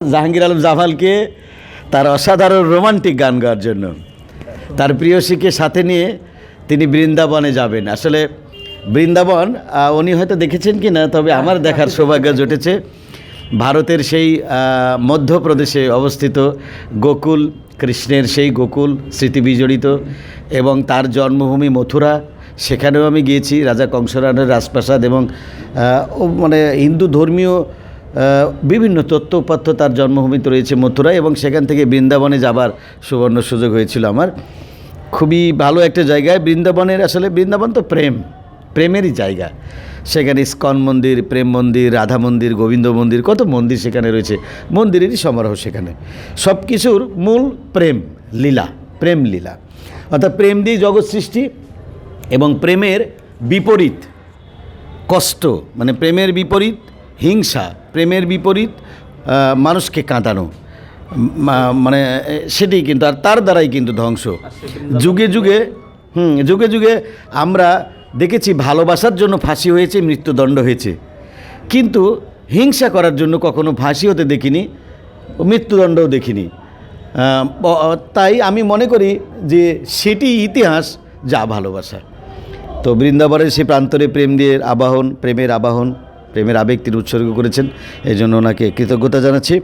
জাহাঙ্গীর আলম জাভালকে তার অসাধারণ রোমান্টিক গান গাওয়ার জন্য তার প্রিয়সীকে সাথে নিয়ে তিনি বৃন্দাবনে যাবেন। আসলে বৃন্দাবন উনি হয়তো দেখেছেন কি না, তবে আমার দেখার সৌভাগ্য জুটেছে। ভারতের সেই মধ্যপ্রদেশে অবস্থিত গোকুল, কৃষ্ণের সেই গোকুল স্মৃতি বিজড়িত, এবং তার জন্মভূমি মথুরা, সেখানেও আমি গিয়েছি। রাজা কংসরানের রাজপ্রাসাদ এবং মানে হিন্দু ধর্মীয় বিভিন্ন তথ্য উপাত্য তার জন্মভূমিতে রয়েছে মথুরা, এবং সেখান থেকে বৃন্দাবনে যাবার সুবর্ণ সুযোগ হয়েছিল আমার। খুবই ভালো একটা জায়গায় বৃন্দাবনের। আসলে বৃন্দাবন তো প্রেমেরই জায়গা। সেখানে ইস্কন মন্দির, প্রেম মন্দির, রাধা মন্দির, গোবিন্দ মন্দির, কত মন্দির সেখানে রয়েছে। মন্দিরেরই সমারোহ সেখানে। সব কিছুর মূল প্রেম লীলা, প্রেম লীলা, অর্থাৎ প্রেম দিয়ে জগৎ সৃষ্টি এবং প্রেমের বিপরীত কষ্ট, মানে প্রেমের বিপরীত হিংসা, প্রেমের বিপরীত মানুষকে কাঁদানো, মানে সেটাই কিন্তু, আর তার দ্বারাই কিন্তু ধ্বংস। যুগে যুগে যুগে যুগে আমরা দেখেছি ভালোবাসার জন্য ফাঁসি হয়েছে, মৃত্যুদণ্ড হয়েছে, কিন্তু হিংসা করার জন্য কখনো ফাঁসি হতে দেখিনি, মৃত্যুদণ্ডও দেখিনি। তাই আমি মনে করি যে সেটি ইতিহাস, যা ভালোবাসা। তো বৃন্দাবনের সেই প্রান্তরে প্রেম দিয়ে আবাহন, প্রেমের আবাহন, প্রেমের আবেগ তিনি উৎসর্গ করেছেন, এই জন্য ওনাকে কৃতজ্ঞতা জানাচ্ছি।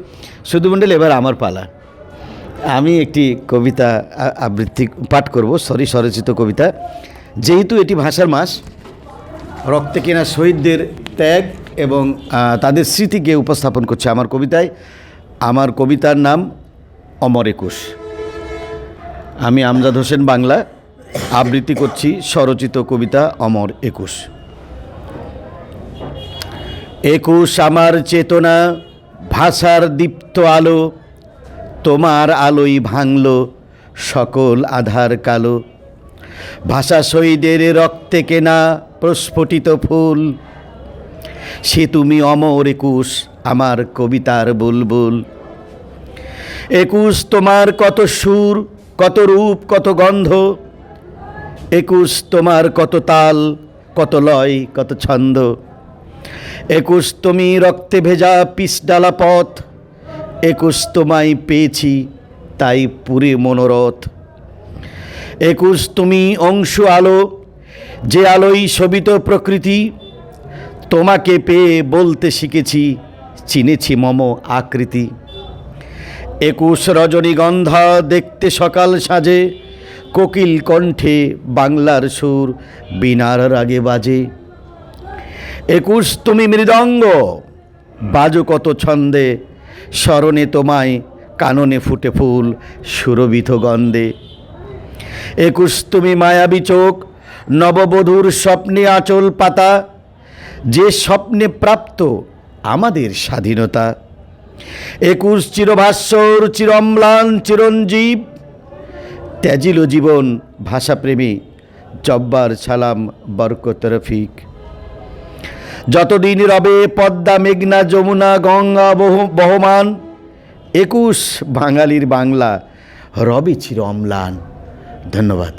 শুধু মণ্ডল, এবার আমার পালা। আমি একটি কবিতা আবৃত্তি পাঠ করব, স্বরচিত কবিতা। যেহেতু এটি ভাষার মাস, রক্তে কেনা শহীদদের ত্যাগ এবং তাদের স্মৃতিকে উপস্থাপন করছে আমার কবিতায়। আমার কবিতার নাম অমর একুশ। আমি আমজাদ হোসেন বাংলা আবৃত্তি করছি স্বরচিত কবিতা অমর একুশ। একুশ আমার চেতনা, ভাষার দীপ্ত আলো, তোমার আলোই ভাঙল সকল আধার কালো। ভাষা শহীদের রক্তে কেনা প্রস্ফুটিত ফুল, সে তুমি অমর একুশ, আমার কবিতার বুলবুল। একুশ তোমার কত সুর, কত রূপ, কত গন্ধ, একুশ তোমার কত তাল, কত লয়, কত ছন্দ। একুশ তুমি রক্তে ভেজা পিসডালা পথ, একুশ তোমায় পেয়েছি তাই পুরে মনোরথ। একুশ তুমি অংশ আলো, যে আলোই শোভিত প্রকৃতি, তোমাকে পেয়ে বলতে শিখেছি, চিনেছি মম আকৃতি। একুশ রজনীগন্ধা দেখতে সকাল সাজে, কোকিল কণ্ঠে বাংলার সুর বীণার রাগে বাজে। একুশ তুমি মৃদঙ্গ, বাজো কত ছন্দে, স্মরণে তোমায় কাননে ফুটে ফুল সুরভিত গন্ধে। একুশ তুমি মায়াবী চোখ, নববধূর স্বপ্নে আঁচল পাতা, যে স্বপ্নে প্রাপ্ত আমাদের স্বাধীনতা। একুশ চিরভাস্বর, চিরম্লান, চিরঞ্জীব, ত্যাজিল জীবন ভাষাপ্রেমী জব্বার সালাম বরকত রফিক। যতদিন রবে পদ্মা, মেঘনা, যমুনা, গঙ্গা বহমান, একুশ বাঙালির বাংলা রবে চির অম্লান। ধন্যবাদ।